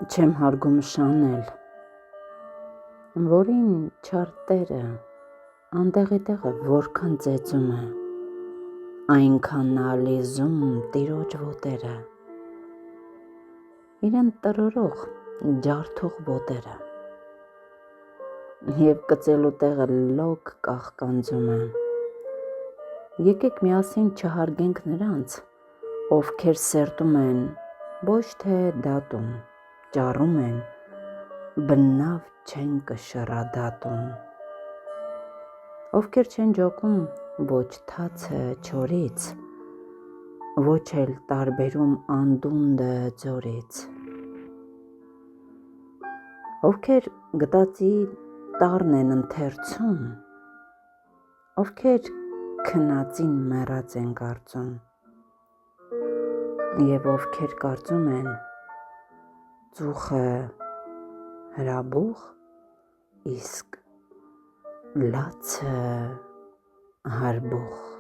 Չեմ հարգում շանել, որին չարտերը անդեղի տեղը որքան ծեծում է, այնքան ալիզում տիրոջ ոտերը, իրեն տրորող ջարդող ոտերը, և կծելու տեղը լոկ կաղկանձում է, եկեք միասին չհարգենք նրանց, ովքեր սերտում են ոչ թե դատում, ճառում են, բնավ չեն կշռադատում, ովքեր չեն ջոկում ոչ թացը չորից, ոչ էլ տարբերում անդունդը ձորից, ովքեր գտածի տառն են ընթերցում, ովքեր քնածին մեռած են կարծում, և ովքեր կարծում են ծուխը հրաբուխ, իսկ լացը հարբուխ։